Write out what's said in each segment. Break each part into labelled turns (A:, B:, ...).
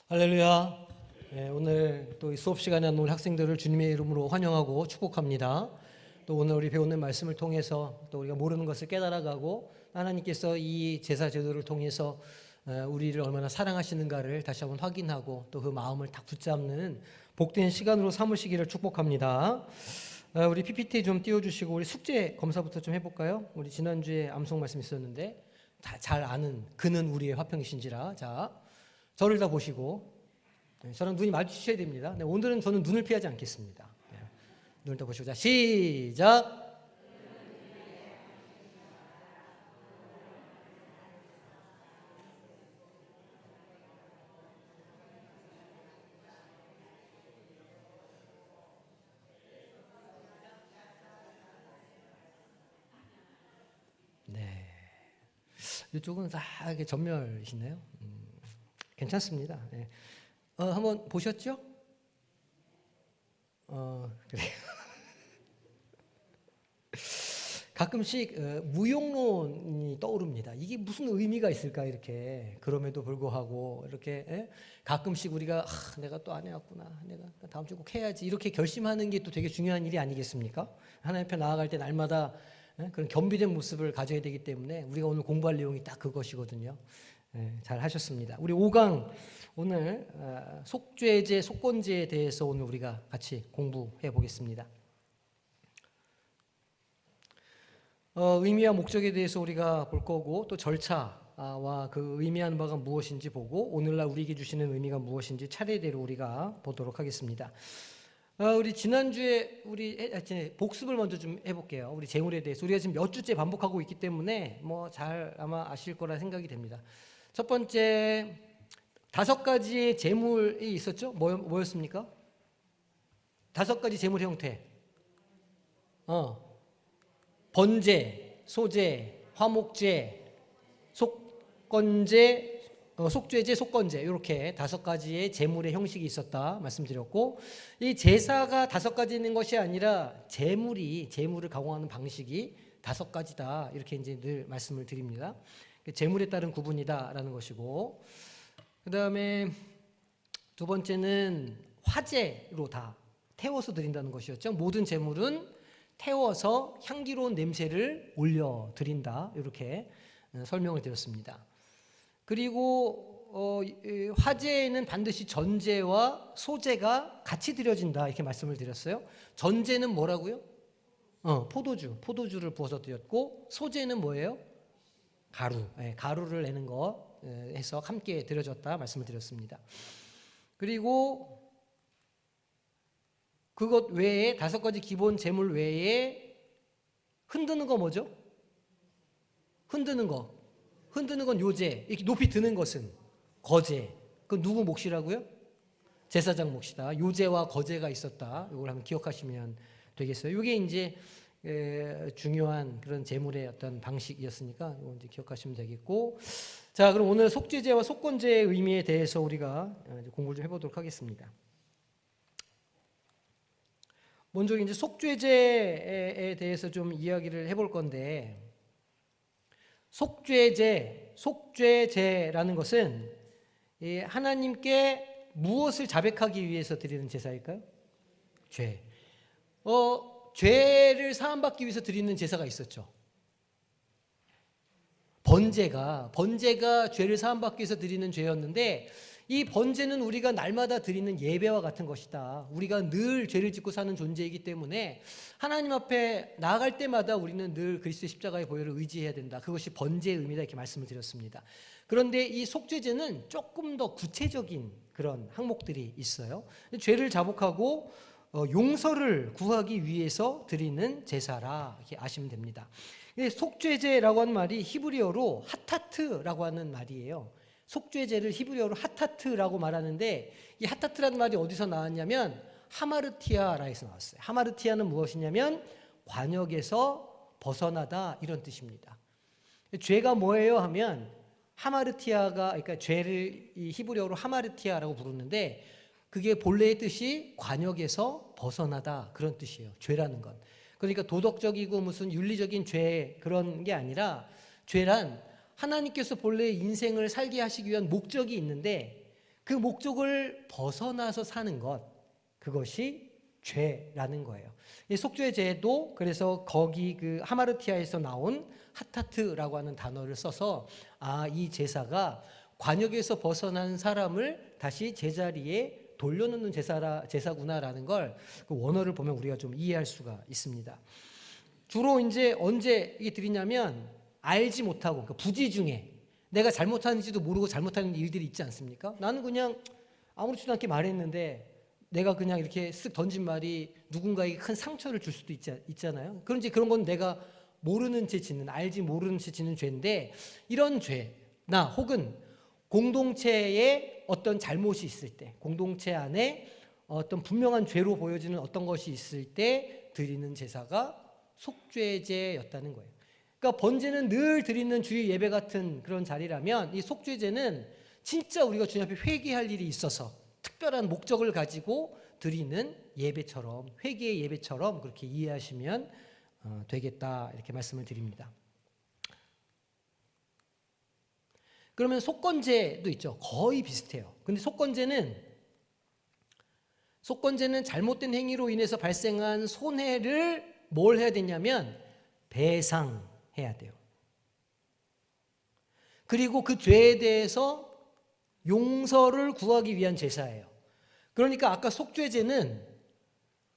A: 할렐루야. 오늘 또 수업 시간에 오늘 학생들을 주님의 이름으로 환영하고 축복합니다. 또 오늘 우리 배우는 말씀을 통해서 또 우리가 모르는 것을 깨달아가고 하나님께서 이 제사 제도를 통해서 우리를 얼마나 사랑하시는가를 다시 한번 확인하고 또 그 마음을 딱 붙잡는 복된 시간으로 삼으시기를 축복합니다. 우리 PPT 좀 띄워주시고 우리 숙제 검사부터 좀 해볼까요? 우리 지난주에 암송 말씀 있었는데 다 잘 아는 그는 우리의 화평이신지라. 자, 저를 다 보시고 저랑 눈이 마주치셔야 됩니다. 오늘은 저는 눈을 피하지 않겠습니다. 눈을 다 보시고 자 시작. 네, 이쪽은 다 이렇게 전멸이시네요. 괜찮습니다. 네. 한번 보셨죠? 그래요. 가끔씩 무용론이 떠오릅니다. 이게 무슨 의미가 있을까 이렇게. 그럼에도 불구하고 이렇게 가끔씩 우리가 내가 또 안 해왔구나, 내가 다음 주 꼭 해야지 이렇게 결심하는 게 또 되게 중요한 일이 아니겠습니까? 하나님 앞에 나아갈 때 날마다 그런 겸비된 모습을 가져야 되기 때문에 우리가 오늘 공부할 내용이 딱 그것이거든요. 잘 하셨습니다. 우리 5강 오늘 속죄제, 속건제에 대해서 오늘 우리가 같이 공부해 보겠습니다. 의미와 목적에 대해서 우리가 볼 거고 또 절차와 그 의미하는 바가 무엇인지 보고 오늘날 우리에게 주시는 의미가 무엇인지 차례대로 우리가 보도록 하겠습니다. 우리 지난주에 우리 복습을 먼저 좀 해볼게요. 우리 재물에 대해서 우리가 지금 몇 주째 반복하고 있기 때문에 뭐 잘 아마 아실 거라 생각이 됩니다. 첫 번째 5가지의 재물이 있었죠? 뭐였습니까? 5가지 재물 형태. 번제, 소제, 화목제, 속건제, 속죄제, 속건제 이렇게 5가지의 제물의 형식이 있었다 말씀드렸고 이 제사가 5가지 있는 것이 아니라 제물을 가공하는 방식이 5가지다 이렇게 이제 늘 말씀을 드립니다. 제물에 따른 구분이다라는 것이고 그 다음에 두 번째는 화제로 다 태워서 드린다는 것이었죠. 모든 제물은 태워서 향기로운 냄새를 올려드린다 이렇게 설명을 드렸습니다. 그리고 화제에는 반드시 전제와 소제가 같이 드려진다 이렇게 말씀을 드렸어요. 전제는 뭐라고요? 포도주를 부어서 드렸고 소제는 뭐예요? 가루를 내는 거 해서 함께 드려졌다 말씀을 드렸습니다. 그리고 그것 외에 5가지 기본 제물 외에 흔드는 거 뭐죠? 흔드는 건 요제. 이렇게 높이 드는 것은 거제. 그 누구 몫이라고요? 제사장 몫이다. 요제와 거제가 있었다. 이걸 한번 기억하시면 되겠어요. 이게 이제 중요한 그런 제물의 어떤 방식이었으니까 이거 이제 기억하시면 되겠고. 자, 그럼 오늘 속죄제와 속건제의 의미에 대해서 우리가 공부를 좀 해보도록 하겠습니다. 먼저 이제 속죄제에 대해서 좀 이야기를 해볼 건데, 속죄제라는 것은 하나님께 무엇을 자백하기 위해서 드리는 제사일까요? 죄. 죄를 사함받기 위해서 드리는 제사가 있었죠. 번제가 죄를 사함받기 위해서 드리는 죄였는데 이 번제는 우리가 날마다 드리는 예배와 같은 것이다. 우리가 늘 죄를 짓고 사는 존재이기 때문에 하나님 앞에 나아갈 때마다 우리는 늘 그리스도의 십자가의 보혈을 의지해야 된다. 그것이 번제의 의미다 이렇게 말씀을 드렸습니다. 그런데 이 속죄제는 조금 더 구체적인 그런 항목들이 있어요. 죄를 자복하고 용서를 구하기 위해서 드리는 제사라 이렇게 아시면 됩니다. 속죄제라고 하는 말이 히브리어로 하타트라고 하는 말이에요. 속죄제를 히브리어로 하타트라고 말하는데 이 하타트라는 말이 어디서 나왔냐면 하마르티아라에서 나왔어요. 하마르티아는 무엇이냐면 관역에서 벗어나다 이런 뜻입니다. 죄가 뭐예요 하면 하마르티아가 그러니까 죄를 이 히브리어로 하마르티아라고 부르는데 그게 본래의 뜻이 관역에서 벗어나다 그런 뜻이에요. 죄라는 건. 그러니까 도덕적이고 무슨 윤리적인 죄 그런 게 아니라 죄란 하나님께서 본래 인생을 살게 하시기 위한 목적이 있는데 그 목적을 벗어나서 사는 것, 그것이 죄라는 거예요. 이 속죄제도 그래서 거기 그 하마르티아에서 나온 하타트라고 하는 단어를 써서 이 제사가 관역에서 벗어난 사람을 다시 제자리에 돌려놓는 제사구나라는 걸 그 원어를 보면 우리가 좀 이해할 수가 있습니다. 주로 이제 언제 이게 드리냐면 알지 못하고 그러니까 부지 중에 내가 잘못하는지도 모르고 잘못하는 일들이 있지 않습니까? 나는 그냥 아무렇지도 않게 말했는데 내가 그냥 이렇게 쓱 던진 말이 누군가에게 큰 상처를 줄 수도 있잖아요. 그런지 그런 건 내가 모르는 채 짓는, 알지 모르는 채 짓는 죄인데, 이런 죄나 혹은 공동체에 어떤 잘못이 있을 때, 공동체 안에 어떤 분명한 죄로 보여지는 어떤 것이 있을 때 드리는 제사가 속죄제였다는 거예요. 그러니까 번제는 늘 드리는 주일 예배 같은 그런 자리라면 이 속죄제는 진짜 우리가 주님 앞에 회개할 일이 있어서 특별한 목적을 가지고 드리는 예배처럼, 회개의 예배처럼 그렇게 이해하시면 되겠다, 이렇게 말씀을 드립니다. 그러면 속건제도 있죠. 거의 비슷해요. 근데 속건제는 잘못된 행위로 인해서 발생한 손해를 뭘 해야 되냐면 배상해야 돼요. 그리고 그 죄에 대해서 용서를 구하기 위한 제사예요. 그러니까 아까 속죄제는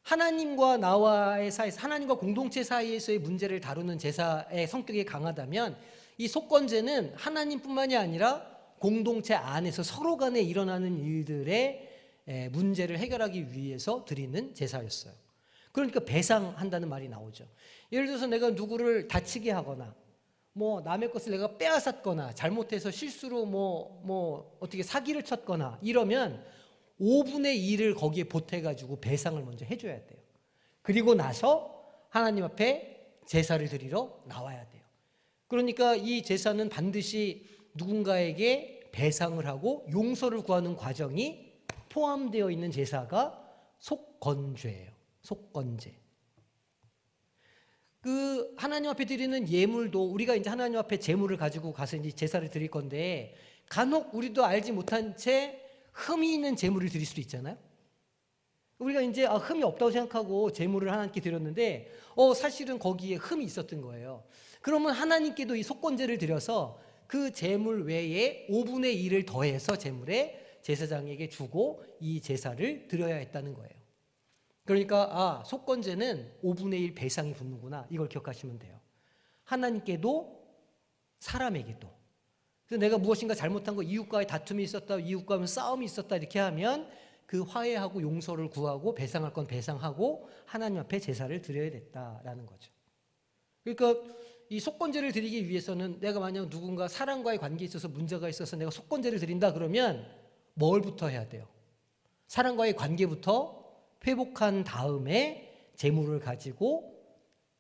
A: 하나님과 나와의 사이에서, 하나님과 공동체 사이에서의 문제를 다루는 제사의 성격이 강하다면, 이 속건제는 하나님뿐만이 아니라 공동체 안에서 서로 간에 일어나는 일들의 문제를 해결하기 위해서 드리는 제사였어요. 그러니까 배상한다는 말이 나오죠. 예를 들어서 내가 누구를 다치게 하거나 뭐 남의 것을 내가 빼앗았거나 잘못해서 실수로 어떻게 사기를 쳤거나 이러면 5분의 1을 거기에 보태가지고 배상을 먼저 해줘야 돼요. 그리고 나서 하나님 앞에 제사를 드리러 나와야 돼요. 그러니까 이 제사는 반드시 누군가에게 배상을 하고 용서를 구하는 과정이 포함되어 있는 제사가 속건죄예요. 속건죄. 그 하나님 앞에 드리는 예물도 우리가 이제 하나님 앞에 제물을 가지고 가서 이제 제사를 드릴 건데, 간혹 우리도 알지 못한 채 흠이 있는 제물을 드릴 수도 있잖아요. 우리가 이제 흠이 없다고 생각하고 제물을 하나님께 드렸는데 사실은 거기에 흠이 있었던 거예요. 그러면 하나님께도 이 속건제를 드려서 그 제물 외에 5분의 1을 더해서 제물에 제사장에게 주고 이 제사를 드려야 했다는 거예요. 그러니까 속건제는 5분의 1 배상이 붙는구나, 이걸 기억하시면 돼요. 하나님께도 사람에게도. 그래서 내가 무엇인가 잘못한 거, 이웃과의 다툼이 있었다, 이웃과의 싸움이 있었다 이렇게 하면 그 화해하고 용서를 구하고 배상할 건 배상하고 하나님 앞에 제사를 드려야 됐다라는 거죠. 그러니까 이 속건제를 드리기 위해서는 내가 만약 누군가 사람과의 관계에 있어서 문제가 있어서 내가 속건제를 드린다 그러면 뭘부터 해야 돼요? 사람과의 관계부터 회복한 다음에 제물을 가지고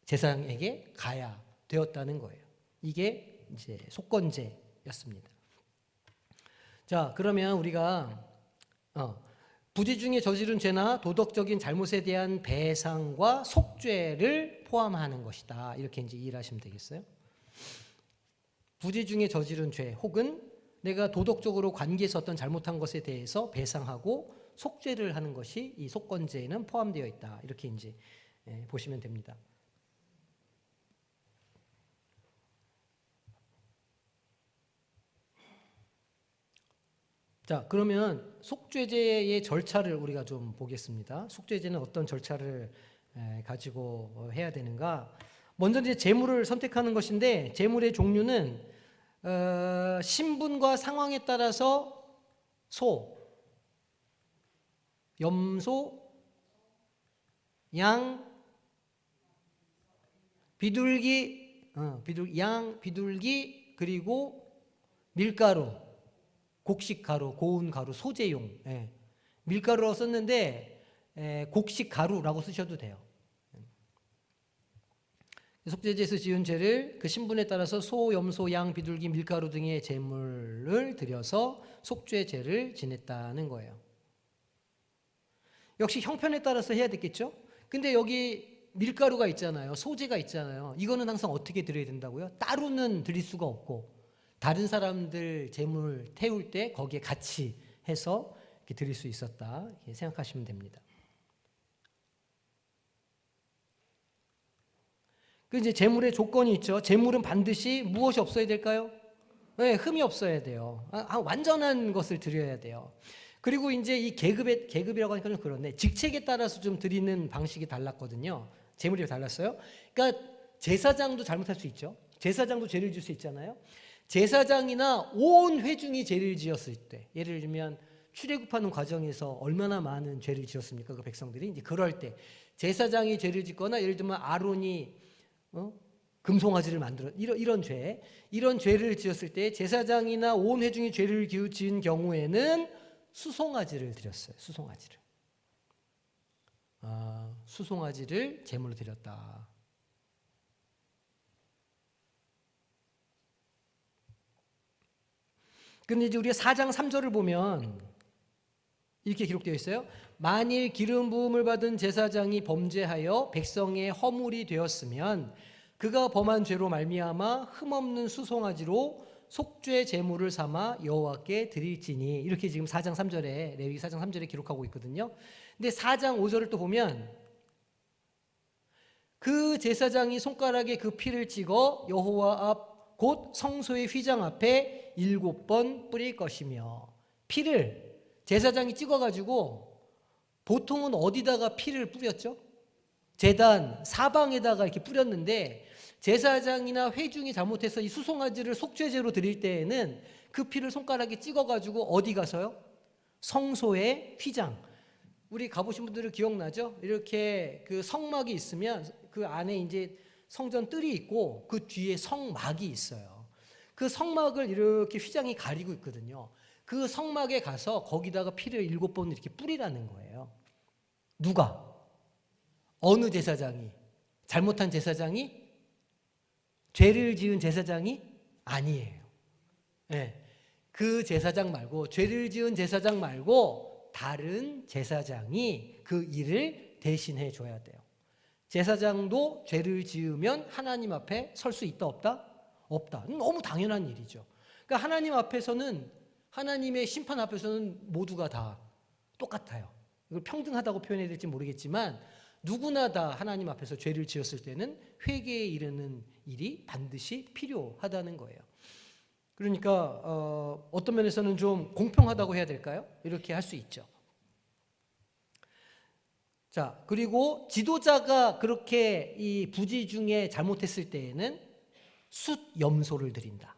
A: 제사장에게 가야 되었다는 거예요. 이게 이제 속건제였습니다. 자, 그러면 우리가 부지 중에 저지른 죄나 도덕적인 잘못에 대한 배상과 속죄를 포함하는 것이다, 이렇게 이제 이해를 하시면 되겠어요. 부지 중에 저지른 죄 혹은 내가 도덕적으로 관계에서 어떤 잘못한 것에 대해서 배상하고 속죄를 하는 것이 이 속건제에는 포함되어 있다, 이렇게 이제 보시면 됩니다. 자, 그러면 속죄제의 절차를 우리가 좀 보겠습니다. 속죄제는 어떤 절차를 가지고 해야 되는가? 먼저 이제 제물을 선택하는 것인데, 제물의 종류는 신분과 상황에 따라서 소, 염소, 양, 비둘기, 양, 비둘기, 그리고 밀가루, 곡식가루, 고운가루, 소재용. 밀가루라고 썼는데 곡식가루라고 쓰셔도 돼요. 속죄제에서 지은 죄를 그 신분에 따라서 소, 염소, 양, 비둘기, 밀가루 등의 제물을 드려서 속죄제를 지냈다는 거예요. 역시 형편에 따라서 해야 됐겠죠? 근데 여기 밀가루가 있잖아요. 소재가 있잖아요. 이거는 항상 어떻게 드려야 된다고요? 따로는 드릴 수가 없고 다른 사람들 제물 태울 때 거기에 같이 해서 이렇게 드릴 수 있었다 이렇게 생각하시면 됩니다. 그 이제 제물의 조건이 있죠. 제물은 반드시 무엇이 없어야 될까요? 네, 흠이 없어야 돼요. 완전한 것을 드려야 돼요. 그리고 이제 이 계급이라고 하니까 좀 그런데 직책에 따라서 좀 드리는 방식이 달랐거든요. 제물이 달랐어요. 그러니까 제사장도 잘못할 수 있죠. 제사장도 죄를 지을 수 있잖아요. 제사장이나 온 회중이 죄를 지었을 때, 예를 들면 출애굽하는 과정에서 얼마나 많은 죄를 지었습니까? 그 백성들이 이제 그럴 때 제사장이 죄를 짓거나 예를 들면 아론이 금송아지를 만들어 이런 죄를 지었을 때 제사장이나 온 회중이 죄를 지은 경우에는 수송아지를 드렸어요. 수송아지를 제물로 드렸다. 근데 이제 우리가 4장 3절을 보면 이렇게 기록되어 있어요. 만일 기름 부음을 받은 제사장이 범죄하여 백성의 허물이 되었으면 그가 범한 죄로 말미암아 흠없는 수송아지로 속죄 제물을 삼아 여호와께 드릴지니, 이렇게 지금 4장 3절에 레위기 4장 3절에 기록하고 있거든요. 근데 4장 5절을 또 보면 그 제사장이 손가락에 그 피를 찍어 여호와 앞 곧 성소의 휘장 앞에 7번 뿌릴 것이며, 피를 제사장이 찍어가지고 보통은 어디다가 피를 뿌렸죠? 제단 사방에다가 이렇게 뿌렸는데 제사장이나 회중이 잘못해서 이 수송아지를 속죄제로 드릴 때에는 그 피를 손가락에 찍어가지고 어디 가서요? 성소의 휘장. 우리 가보신 분들은 기억나죠? 이렇게 그 성막이 있으면 그 안에 이제 성전 뜰이 있고 그 뒤에 성막이 있어요. 그 성막을 이렇게 휘장이 가리고 있거든요. 그 성막에 가서 거기다가 피를 7번 이렇게 뿌리라는 거예요. 누가? 어느 제사장이? 잘못한 제사장이? 죄를 지은 제사장이? 아니에요. 네. 그 제사장 말고, 죄를 지은 제사장 말고 다른 제사장이 그 일을 대신해 줘야 돼요. 제사장도 죄를 지으면 하나님 앞에 설 수 있다 없다? 없다. 너무 당연한 일이죠. 그러니까 하나님 앞에서는, 하나님의 심판 앞에서는 모두가 다 똑같아요. 이걸 평등하다고 표현해야 될지 모르겠지만 누구나 다 하나님 앞에서 죄를 지었을 때는 회개에 이르는 일이 반드시 필요하다는 거예요. 그러니까 어떤 면에서는 좀 공평하다고 해야 될까요? 이렇게 할 수 있죠. 자, 그리고 지도자가 그렇게 이 부지 중에 잘못했을 때에는 숫염소를 드린다.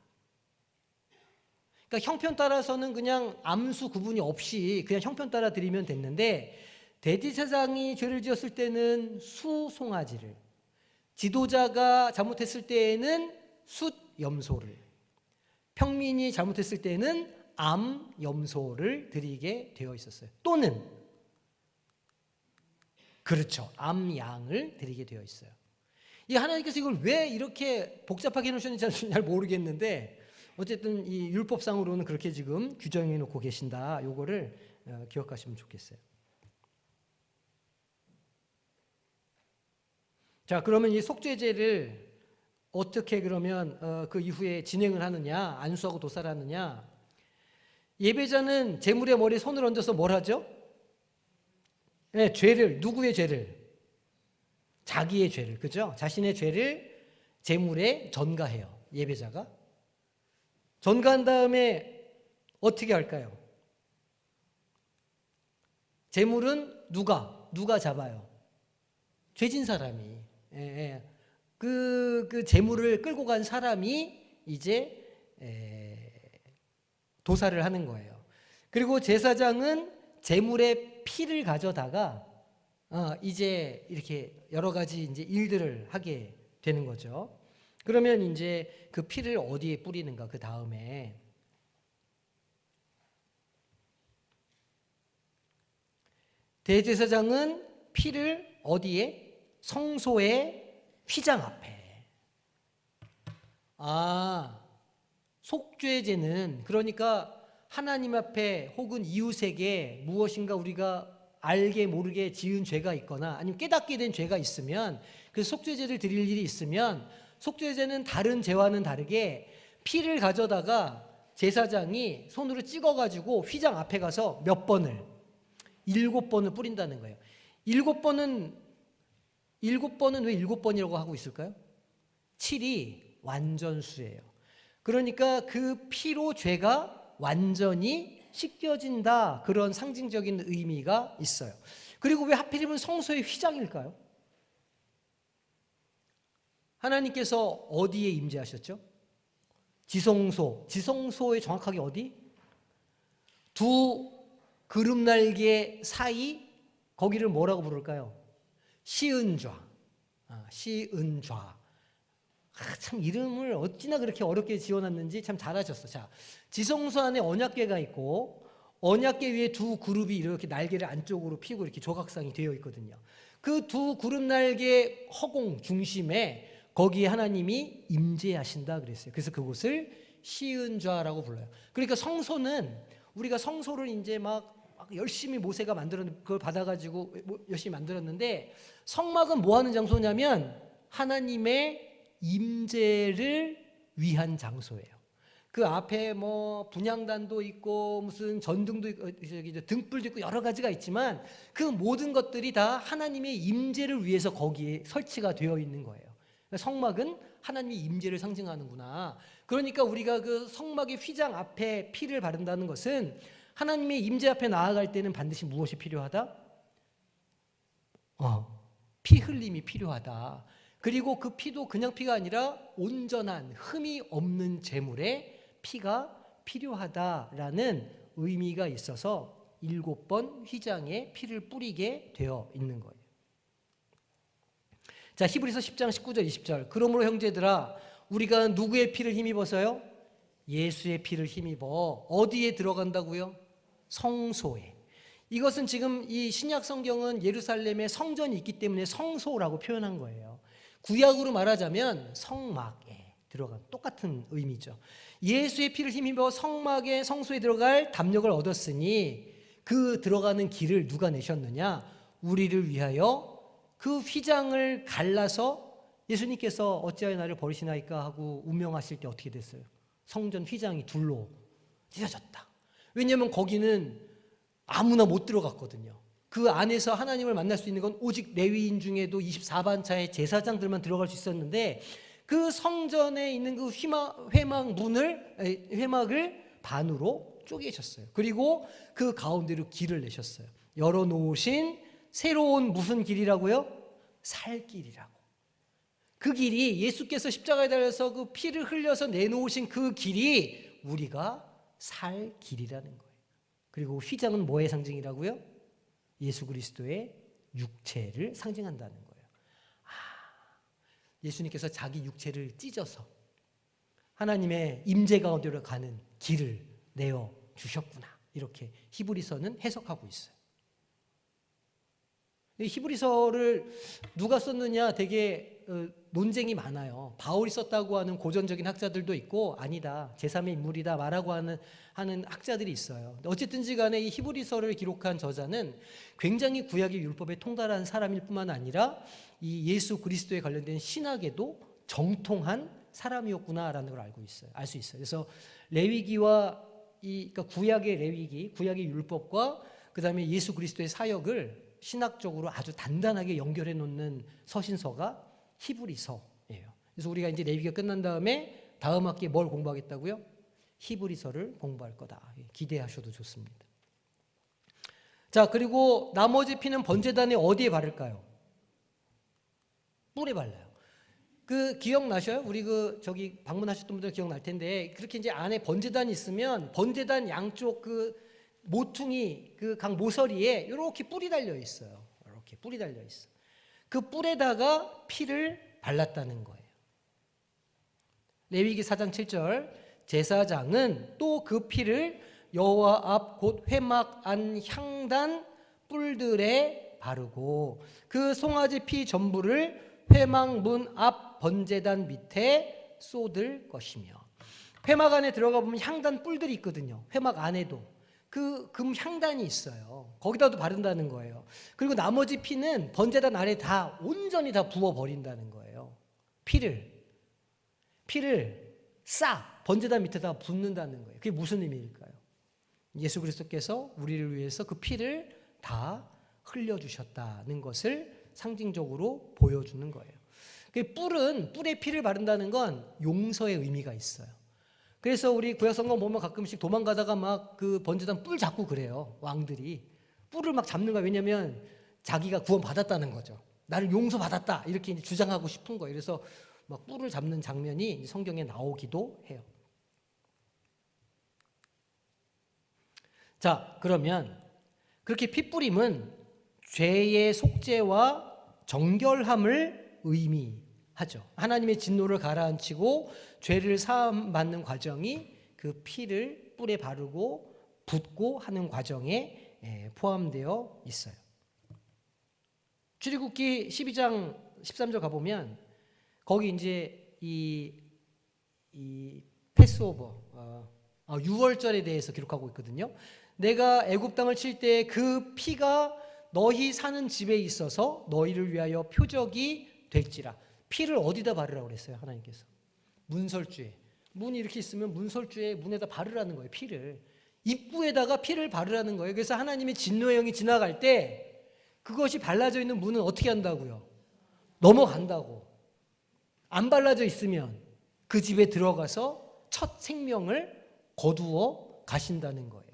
A: 그러니까 형편 따라서는 그냥 암수 구분이 없이 그냥 형편 따라 드리면 됐는데, 대제사장이 죄를 지었을 때는 수송아지를, 지도자가 잘못했을 때에는 숫염소를, 평민이 잘못했을 때는 암염소를 드리게 되어 있었어요. 또는 그렇죠, 암양을 드리게 되어 있어요. 이 하나님께서 이걸 왜 이렇게 복잡하게 해놓으셨는지 잘 모르겠는데 어쨌든 이 율법상으로는 그렇게 지금 규정해 놓고 계신다. 요거를 기억하시면 좋겠어요. 자, 그러면 이 속죄제를 어떻게 그러면 그 이후에 진행을 하느냐, 안수하고 도살하느냐. 예배자는 제물의 머리에 손을 얹어서 뭘 하죠? 네, 죄를, 누구의 죄를? 자기의 죄를, 그죠? 자신의 죄를 제물에 전가해요. 예배자가 전가한 다음에 어떻게 할까요? 제물은 누가 잡아요? 죄진 사람이. 그 제물을 끌고 간 사람이 이제 도살을 하는 거예요. 그리고 제사장은 제물의 피를 가져다가 이제 이렇게 여러 가지 이제 일들을 하게 되는 거죠. 그러면 이제 그 피를 어디에 뿌리는가? 그 다음에 대제사장은 피를 어디에? 성소의 휘장 앞에. 속죄제는 그러니까 하나님 앞에 혹은 이웃에게 무엇인가 우리가 알게 모르게 지은 죄가 있거나 아니면 깨닫게 된 죄가 있으면, 그 속죄제를 드릴 일이 있으면 속죄제는 다른 제와는 다르게 피를 가져다가 제사장이 손으로 찍어가지고 휘장 앞에 가서 몇 번을? 7번을 뿌린다는 거예요. 7번은 왜 7번이라고 하고 있을까요? 7이 완전수예요. 그러니까 그 피로 죄가 완전히 씻겨진다, 그런 상징적인 의미가 있어요. 그리고 왜 하필이면 성소의 휘장일까요? 하나님께서 어디에 임재하셨죠? 지성소의 정확하게 어디? 두 그룹날개 사이, 거기를 뭐라고 부를까요? 시은좌. 시은좌. 참 이름을 어찌나 그렇게 어렵게 지어놨는지 참 잘하셨어. 자, 지성소 안에 언약궤가 있고 언약궤 위에 두 그룹이 이렇게 날개를 안쪽으로 펴고 이렇게 조각상이 되어 있거든요. 그 두 그룹 날개 허공 중심에 거기에 하나님이 임재하신다 그랬어요. 그래서 그곳을 시은좌라고 불러요. 그러니까 성소는 우리가 성소를 이제 막 열심히 모세가 만들었는데 그걸 받아가지고 열심히 만들었는데, 성막은 뭐 하는 장소냐면 하나님의 임재를 위한 장소예요. 그 앞에 뭐 분향단도 있고 무슨 전등도 있고 등불도 있고 여러 가지가 있지만 그 모든 것들이 다 하나님의 임재를 위해서 거기에 설치가 되어 있는 거예요. 성막은 하나님의 임재를 상징하는구나. 그러니까 우리가 그 성막의 휘장 앞에 피를 바른다는 것은 하나님의 임재 앞에 나아갈 때는 반드시 무엇이 필요하다? 피 흘림이 필요하다. 그리고 그 피도 그냥 피가 아니라 온전한 흠이 없는 제물의 피가 필요하다라는 의미가 있어서 7번 휘장에 피를 뿌리게 되어 있는 거예요. 자, 히브리서 10장 19절 20절. 그러므로 형제들아, 우리가 누구의 피를 힘입어서요? 예수의 피를 힘입어. 어디에 들어간다고요? 성소에. 이것은 지금 이 신약 성경은 예루살렘에 성전이 있기 때문에 성소라고 표현한 거예요. 구약으로 말하자면 성막에 들어간 똑같은 의미죠. 예수의 피를 힘입어 성막에, 성소에 들어갈 담력을 얻었으니 그 들어가는 길을 누가 내셨느냐? 우리를 위하여 그 휘장을 갈라서, 예수님께서 어찌하여 나를 버리시나이까 하고 운명하실 때 어떻게 됐어요? 성전 휘장이 둘로 찢어졌다. 왜냐하면 거기는 아무나 못 들어갔거든요. 그 안에서 하나님을 만날 수 있는 건 오직 레위인 중에도 24반차의 제사장들만 들어갈 수 있었는데, 그 성전에 있는 그 회막을 반으로 쪼개셨어요. 그리고 그 가운데로 길을 내셨어요. 열어놓으신 새로운 무슨 길이라고요? 살 길이라고. 그 길이, 예수께서 십자가에 달려서 그 피를 흘려서 내놓으신 그 길이 우리가 살 길이라는 거예요. 그리고 휘장은 뭐의 상징이라고요? 예수 그리스도의 육체를 상징한다는 거예요. 예수님께서 자기 육체를 찢어서 하나님의 임재 가운데로 가는 길을 내어 주셨구나. 이렇게 히브리서는 해석하고 있어요. 히브리서를 누가 썼느냐 되게 논쟁이 많아요. 바울이 썼다고 하는 고전적인 학자들도 있고, 아니다, 제3의 인물이다 말하고 하는 학자들이 있어요. 어쨌든지 간에 이 히브리서를 기록한 저자는 굉장히 구약의 율법에 통달한 사람일 뿐만 아니라 이 예수 그리스도에 관련된 신학에도 정통한 사람이었구나라는 걸 알 수 있어요. 그래서 레위기와 그러니까 구약의 레위기, 구약의 율법과 그 다음에 예수 그리스도의 사역을 신학적으로 아주 단단하게 연결해 놓는 서신서가 히브리서예요. 그래서 우리가 이제 레위기가 끝난 다음에 다음 학기에 뭘 공부하겠다고요? 히브리서를 공부할 거다. 기대하셔도 좋습니다. 자, 그리고 나머지 피는 번제단에 어디에 바를까요? 뿔에 발라요. 그 기억나셔요? 우리 저기 방문하셨던 분들 기억날 텐데, 그렇게 이제 안에 번제단이 있으면 번제단 양쪽 그 모퉁이, 그 각 모서리에 이렇게 뿔이 달려 있어요. 이렇게 뿔이 달려 있어. 그 뿔에다가 피를 발랐다는 거예요. 레위기 4장 7절. 제사장은 또 그 피를 여호와 앞 곧 회막 안 향단 뿔들에 바르고 그 송아지 피 전부를 회막 문 앞 번제단 밑에 쏟을 것이며. 회막 안에 들어가 보면 향단 뿔들이 있거든요. 회막 안에도 그 금 향단이 있어요. 거기다도 바른다는 거예요. 그리고 나머지 피는 번제단 아래 온전히 다 부어 버린다는 거예요. 피를 싹 번제단 밑에다 붓는다는 거예요. 그게 무슨 의미일까요? 예수 그리스도께서 우리를 위해서 그 피를 다 흘려주셨다는 것을 상징적으로 보여주는 거예요. 뿔의 피를 바른다는 건 용서의 의미가 있어요. 그래서 우리 구약성경 보면 가끔씩 도망가다가 막 그 번제단 뿔 잡고 그래요. 왕들이 뿔을 막 잡는 거야. 왜냐하면 자기가 구원받았다는 거죠. 나를 용서받았다 이렇게 이제 주장하고 싶은 거예요. 그래서 막 뿔을 잡는 장면이 성경에 나오기도 해요. 자, 그러면 그렇게 핏뿌림은 죄의 속죄와 정결함을 의미하죠. 하나님의 진노를 가라앉히고 죄를 사함받는 과정이 그 피를 뿔에 바르고 붓고 하는 과정에 포함되어 있어요. 출애굽기 12장 13절 가보면 거기 이제 이 패스오버 유월절에 대해서 기록하고 있거든요. 내가 애굽 땅을 칠 때 그 피가 너희 사는 집에 있어서 너희를 위하여 표적이 될지라. 피를 어디다 바르라고 그랬어요, 하나님께서? 문설주에. 문이 이렇게 있으면 문설주에 문에다 바르라는 거예요, 피를. 입구에다가 피를 바르라는 거예요. 그래서 하나님의 진노의 영이 지나갈 때 그것이 발라져 있는 문은 어떻게 한다고요? 넘어간다고. 안 발라져 있으면 그 집에 들어가서 첫 생명을 거두어 가신다는 거예요.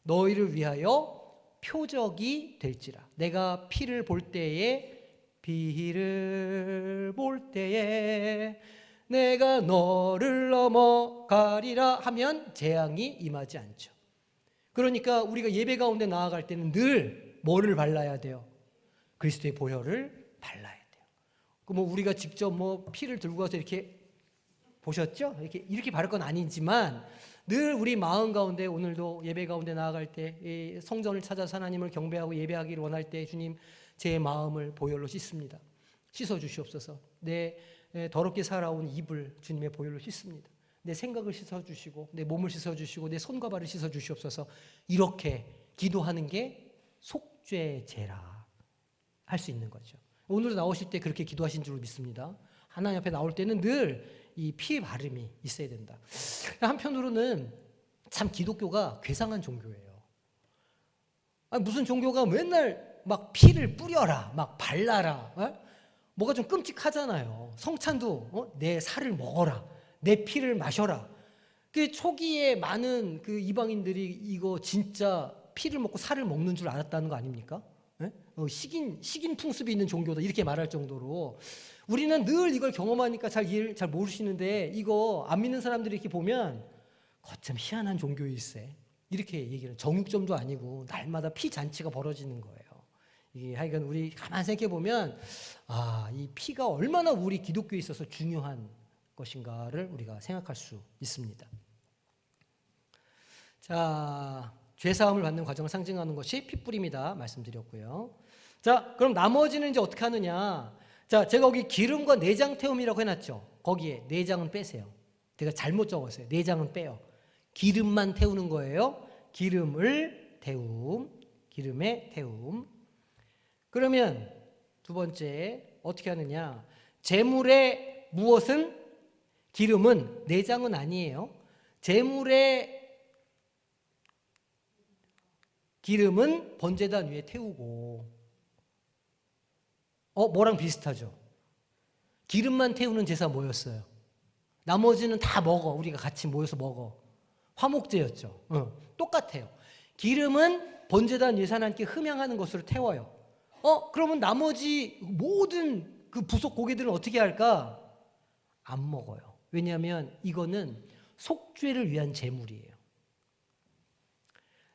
A: 너희를 위하여 표적이 될지라. 내가 피를 볼 때에 내가 너를 넘어가리라 하면 재앙이 임하지 않죠. 그러니까 우리가 예배 가운데 나아갈 때는 늘 뭐를 발라야 돼요? 그리스도의 보혈을 발라야 돼요. 뭐 우리가 직접 뭐 피를 들고 가서 이렇게 보셨죠? 이렇게 바를 건 아니지만 늘 우리 마음 가운데 오늘도 예배 가운데 나아갈 때 성전을 찾아서 하나님을 경배하고 예배하기를 원할 때 주님 제 마음을 보혈로 씻습니다. 씻어 주시옵소서. 내 더럽게 살아온 입을 주님의 보혈로 씻습니다. 내 생각을 씻어 주시고 내 몸을 씻어 주시고 내 손과 발을 씻어 주시옵소서. 이렇게 기도하는 게 속죄제라 할 수 있는 거죠. 오늘 나오실 때 그렇게 기도하신 줄로 믿습니다. 하나님 앞에 나올 때는 늘 이 피 바름이 있어야 된다. 한편으로는 참 기독교가 괴상한 종교예요. 무슨 종교가 맨날 막 피를 뿌려라, 막 발라라, 뭐가 좀 끔찍하잖아요. 성찬도 내 살을 먹어라, 내 피를 마셔라. 그 초기에 많은 그 이방인들이 이거 진짜 피를 먹고 살을 먹는 줄 알았다는 거 아닙니까? 식인 풍습이 있는 종교다 이렇게 말할 정도로 우리는 늘 이걸 경험하니까 잘 모르시는데 이거 안 믿는 사람들이 이렇게 보면 거참 희한한 종교일세 이렇게 얘기를 정육점도 아니고 날마다 피 잔치가 벌어지는 거예요. 이게 하여간 우리 가만 생각해 보면 이 피가 얼마나 우리 기독교에 있어서 중요한 것인가를 우리가 생각할 수 있습니다. 자, 죄사함을 받는 과정을 상징하는 것이 핏뿌림이다 말씀드렸고요. 자, 그럼 나머지는 이제 어떻게 하느냐? 자, 제가 거기 기름과 내장 태움이라고 해놨죠. 거기에 내장은 빼세요. 제가 잘못 적었어요. 내장은 빼요. 기름만 태우는 거예요. 기름을 태움, 기름의 태움. 그러면 두 번째 어떻게 하느냐? 제물의 무엇은? 기름은, 내장은 아니에요. 제물의 기름은 번제단 위에 태우고 뭐랑 비슷하죠? 기름만 태우는 제사 뭐였어요? 나머지는 다 먹어. 우리가 같이 모여서 먹어. 화목제였죠. 똑같아요. 기름은 번제단 위에 하나님께 흠양하는 것으로 태워요. 그러면 나머지 모든 그 부속 고기들은 어떻게 할까? 안 먹어요. 왜냐하면 이거는 속죄를 위한 제물이에요.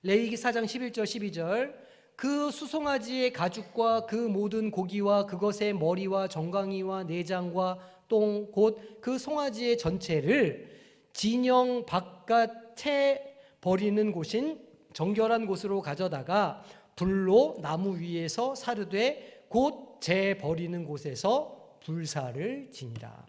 A: 레위기 4장 11절 12절 그 수송아지의 가죽과 그 모든 고기와 그것의 머리와 정강이와 내장과 똥 곧 그 송아지의 전체를 진영 바깥에 버리는 곳인 정결한 곳으로 가져다가 불로 나무 위에서 사르되 곧 재 버리는 곳에서 불사를 지니라.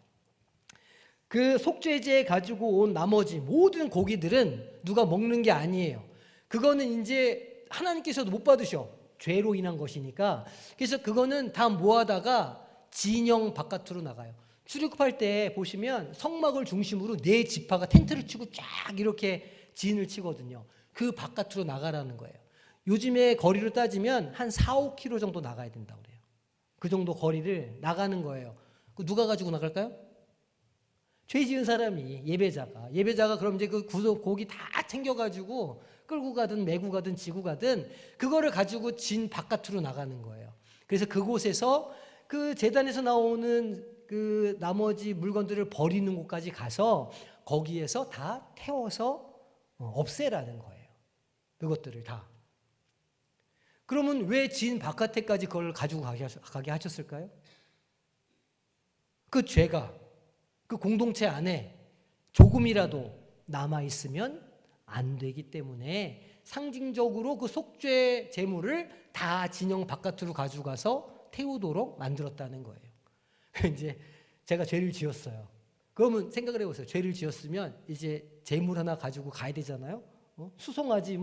A: 그 속죄제에 가지고 온 나머지 모든 고기들은 누가 먹는 게 아니에요. 그거는 이제 하나님께서도 못 받으셔. 죄로 인한 것이니까. 그래서 그거는 다 모아다가 진영 바깥으로 나가요. 출애굽할 때 보시면 성막을 중심으로 네 지파가 텐트를 치고 쫙 이렇게 진을 치거든요. 그 바깥으로 나가라는 거예요. 요즘에 거리로 따지면 한 4, 5km 정도 나가야 된다고 그래요. 그 정도 거리를 나가는 거예요. 그 누가 가지고 나갈까요? 죄 지은 사람이, 예배자가 그럼 이제 그 고기 다 챙겨가지고 끌고 가든 메고 가든 지고 가든 그거를 가지고 진 바깥으로 나가는 거예요. 그래서 그곳에서 그 제단에서 나오는 그 나머지 물건들을 버리는 곳까지 가서 거기에서 다 태워서 없애라는 거예요. 그것들을 다. 그러면 왜 진 바깥에까지 그걸 가지고 가게 하셨을까요? 그 죄가 그 공동체 안에 조금이라도 남아있으면 안 되기 때문에 상징적으로 그 속죄 제물을 다 진영 바깥으로 가져가서 태우도록 만들었다는 거예요. 이제 제가 죄를 지었어요. 그러면 생각을 해보세요. 죄를 지었으면 이제 제물 하나 가지고 가야 되잖아요. 수송아지,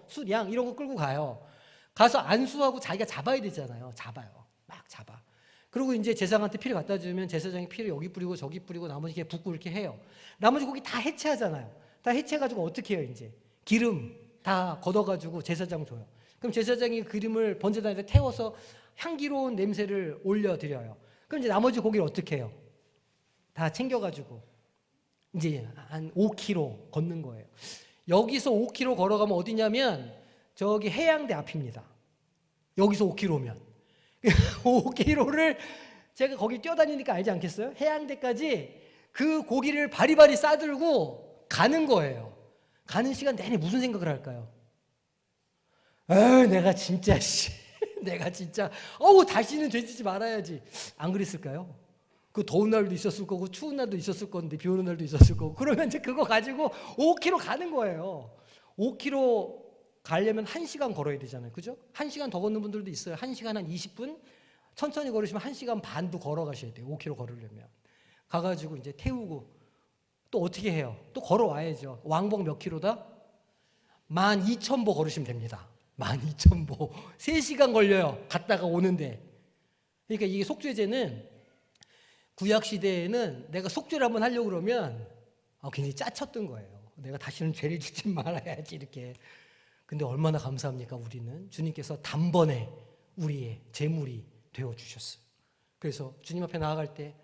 A: 수양 이런 거 끌고 가요. 가서 안수하고 자기가 잡아야 되잖아요. 잡아요. 막 잡아. 그리고 이제 제사장한테 피를 갖다 주면 제사장이 피를 여기 뿌리고 저기 뿌리고 나머지 이렇게 붓고 이렇게 해요. 나머지 고기 다 해체하잖아요. 다 해체해가지고 어떻게 해요, 이제? 기름 다 걷어가지고 제사장 줘요. 그럼 제사장이 기름을 번제단에 태워서 향기로운 냄새를 올려드려요. 그럼 이제 나머지 고기를 어떻게 해요? 다 챙겨가지고 이제 한 5km 걷는 거예요. 여기서 5km 걸어가면 어디냐면 저기 해양대 앞입니다. 여기서 5km면 5km를 제가 거기 뛰어다니니까 알지 않겠어요? 해양대까지 그 고기를 바리바리 싸들고 가는 거예요. 가는 시간 내내 무슨 생각을 할까요? 내가 진짜 다시는 죄 짓지 말아야지. 안 그랬을까요? 그 더운 날도 있었을 거고 추운 날도 있었을 건데 비 오는 날도 있었을 거고 그러면 이제 그거 가지고 5km 가는 거예요. 5km 가려면 1시간 걸어야 되잖아요. 그죠? 1시간 더 걷는 분들도 있어요. 1시간 한 20분? 천천히 걸으시면 1시간 반도 걸어가셔야 돼요. 5km 걸으려면. 가가지고 이제 태우고 또 어떻게 해요? 또 걸어와야죠. 왕복 몇 킬로다? 12,000보 걸으시면 됩니다. 12,000보. 3시간 걸려요. 갔다가 오는데. 그러니까 이게 속죄제는 구약시대에는 내가 속죄를 한번 하려고 그러면 굉장히 짜쳤던 거예요. 내가 다시는 죄를 짓지 말아야지 이렇게. 근데 얼마나 감사합니까 우리는. 주님께서 단번에 우리의 제물이 되어주셨어요. 그래서 주님 앞에 나아갈 때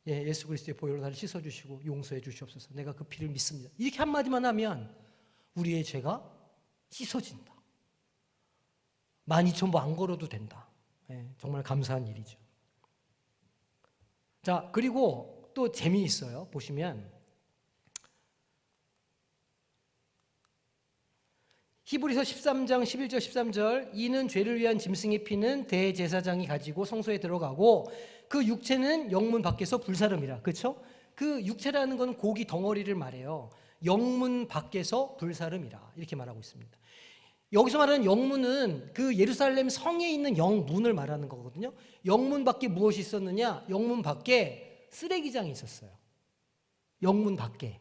A: 예수 그리스도의 보혈로 나를 씻어주시고 용서해 주시옵소서. 내가 그 피를 믿습니다. 이렇게 한마디만 하면 우리의 죄가 씻어진다. 12,000보 안 걸어도 된다. 정말 감사한 일이죠. 자, 그리고 또 재미있어요. 보시면 히브리서 13장 11절 13절 이는 죄를 위한 짐승의 피는 대제사장이 가지고 성소에 들어가고 그 육체는 영문 밖에서 불사름이라. 그렇죠? 그 육체라는 건 고기 덩어리를 말해요. 영문 밖에서 불사름이라 이렇게 말하고 있습니다. 여기서 말하는 영문은 그 예루살렘 성에 있는 영문을 말하는 거거든요. 영문 밖에 무엇이 있었느냐? 영문 밖에 쓰레기장이 있었어요. 영문 밖에.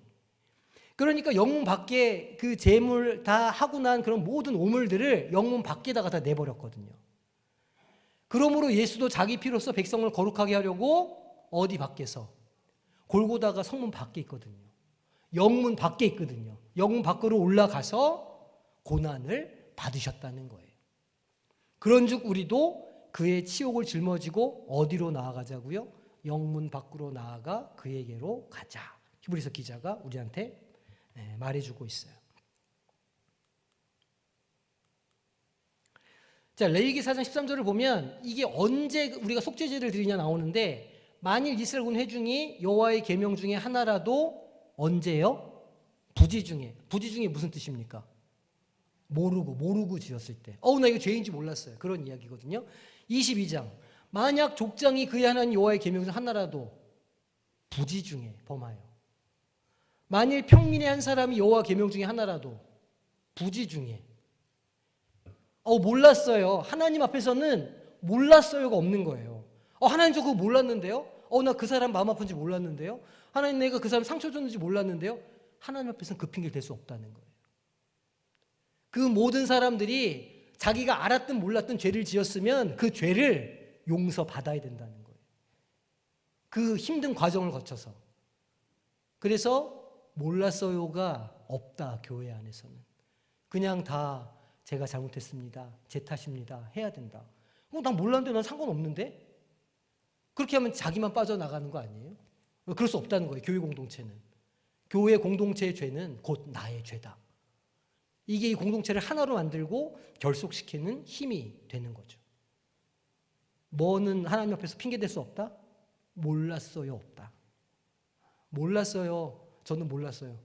A: 그러니까 영문 밖에 그 제물 다 하고 난 그런 모든 오물들을 영문 밖에다가 다 내버렸거든요. 그러므로 예수도 자기 피로써 백성을 거룩하게 하려고 어디 밖에서? 골고다가 성문 밖에 있거든요. 영문 밖에 있거든요. 영문 밖으로 올라가서 고난을 받으셨다는 거예요. 그런즉 우리도 그의 치욕을 짊어지고 어디로 나아가자고요? 영문 밖으로 나아가 그에게로 가자. 히브리서 기자가 우리한테 말해주고 있어요. 자, 레위기 4장 13절을 보면 이게 언제 우리가 속죄제를 드리냐 나오는데 만일 이스라엘 군 회중이 여호와의 계명 중에 하나라도 언제요? 부지 중에 무슨 뜻입니까? 모르고 지었을 때. 나 이거 죄인지 몰랐어요. 그런 이야기거든요. 22장. 만약 족장이 그의 하나님 여호와의 계명 중 하나라도 부지 중에 범하여. 만일 평민의 한 사람이 여호와 계명 중에 하나라도 부지 중에. 몰랐어요. 하나님 앞에서는 몰랐어요가 없는 거예요. 하나님 저 그거 몰랐는데요? 나 그 사람 마음 아픈지 몰랐는데요? 하나님 내가 그 사람 상처 줬는지 몰랐는데요? 하나님 앞에서는 그 핑계를 댈 수 없다는 거예요. 그 모든 사람들이 자기가 알았든 몰랐든 죄를 지었으면 그 죄를 용서받아야 된다는 거예요. 그 힘든 과정을 거쳐서. 그래서 몰랐어요가 없다, 교회 안에서는. 그냥 다 제가 잘못했습니다, 제 탓입니다 해야 된다. 난 몰랐는데 난 상관없는데? 그렇게 하면 자기만 빠져나가는 거 아니에요? 그럴 수 없다는 거예요, 교회 공동체는. 교회 공동체의 죄는 곧 나의 죄다. 이게 이 공동체를 하나로 만들고 결속시키는 힘이 되는 거죠. 뭐는 하나님 앞에서 핑계댈 수 없다? 몰랐어요, 없다. 몰랐어요, 저는 몰랐어요.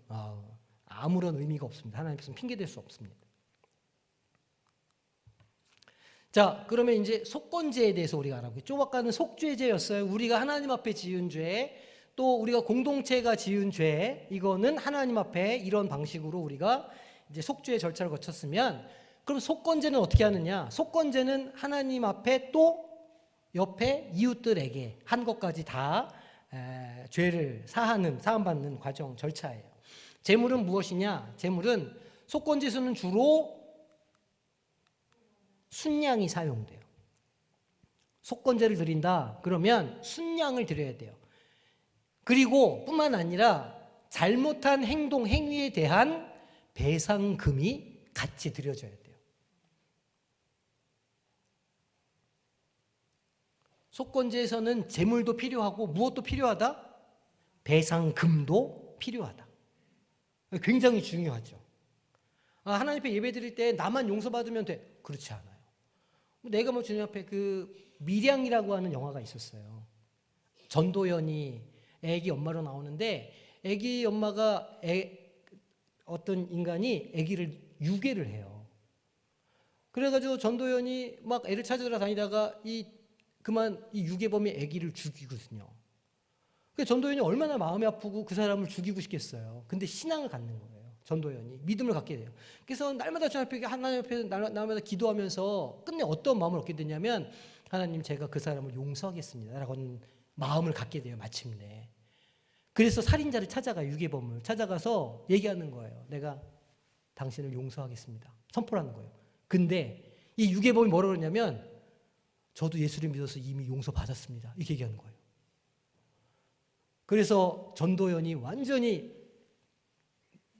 A: 아무런 의미가 없습니다. 하나님 앞에서 핑계댈 수 없습니다. 자, 그러면 이제 속건죄에 대해서 우리가 알아보겠죠. 아까는 속죄죄였어요. 우리가 하나님 앞에 지은 죄, 또 우리가 공동체가 지은 죄, 이거는 하나님 앞에 이런 방식으로 우리가 이제 속죄의 절차를 거쳤으면, 그럼 속건죄는 어떻게 하느냐? 속건죄는 하나님 앞에 또 옆에 이웃들에게 한 것까지 다 죄를 사함받는 과정, 절차예요. 제물은 무엇이냐? 제물은 속건죄에서는 주로 순양이 사용돼요. 속건제를 드린다 그러면 순양을 드려야 돼요. 그리고 뿐만 아니라 잘못한 행동, 행위에 대한 배상금이 같이 드려져야 돼요. 속건제에서는 제물도 필요하고 무엇도 필요하다? 배상금도 필요하다. 굉장히 중요하죠. 하나님 앞에 예배 드릴 때 나만 용서받으면 돼. 그렇지 않아요. 내가 뭐 주님 앞에 그 밀양이라고 하는 영화가 있었어요. 전도연이 애기 엄마로 나오는데, 애기 엄마가 어떤 인간이 애기를 유괴를 해요. 그래가지고 전도연이 막 애를 찾으러 다니다가 그만 이 유괴범이 애기를 죽이거든요. 그래서 전도연이 얼마나 마음이 아프고 그 사람을 죽이고 싶겠어요. 근데 신앙을 갖는 거예요. 전도연이 믿음을 갖게 돼요. 그래서 날마다 하나님 앞에 날마다 기도하면서 끝내 어떤 마음을 얻게 되냐면, 하나님, 제가 그 사람을 용서하겠습니다 라고 하는 마음을 갖게 돼요, 마침내. 그래서 살인자를 찾아가요. 유괴범을 찾아가서 얘기하는 거예요. 내가 당신을 용서하겠습니다, 선포를 하는 거예요. 근데 이 유괴범이 뭐라고 그러냐면, 저도 예수를 믿어서 이미 용서받았습니다, 이렇게 얘기하는 거예요. 그래서 전도연이 완전히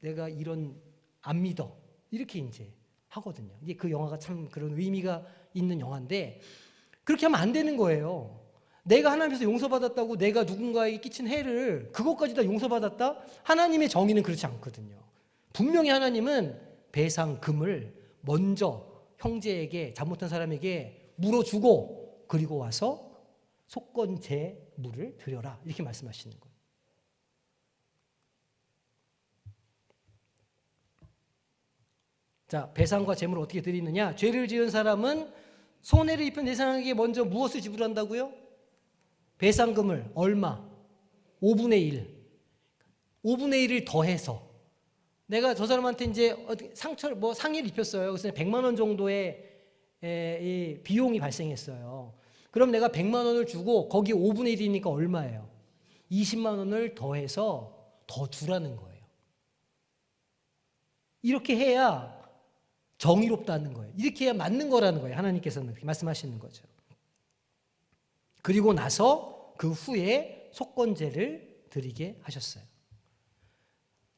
A: 내가 이런 안 믿어, 이렇게 이제 하거든요. 이게 그 영화가 참 그런 의미가 있는 영화인데, 그렇게 하면 안 되는 거예요. 내가 하나님께서 용서받았다고 내가 누군가에게 끼친 해를 그것까지 다 용서받았다? 하나님의 정의는 그렇지 않거든요. 분명히 하나님은 배상금을 먼저 형제에게, 잘못한 사람에게 물어주고, 그리고 와서 속건제물을 드려라, 이렇게 말씀하시는 거예요. 자, 배상과 제물을 어떻게 드리느냐? 죄를 지은 사람은 손해를 입힌 내 사람에게 먼저 무엇을 지불한다고요? 배상금을 얼마? 5분의 1. 5분의 1을 더해서, 내가 저 사람한테 이제 상해를 입혔어요. 그래서 100만 원 정도의 이 비용이 발생했어요. 그럼 내가 100만 원을 주고 거기 5분의 1이니까 얼마예요? 20만 원을 더해서 더 주라는 거예요. 이렇게 해야 정의롭다는 거예요. 이렇게 해야 맞는 거라는 거예요. 하나님께서는 그렇게 말씀하시는 거죠. 그리고 나서 그 후에 속건제를 드리게 하셨어요.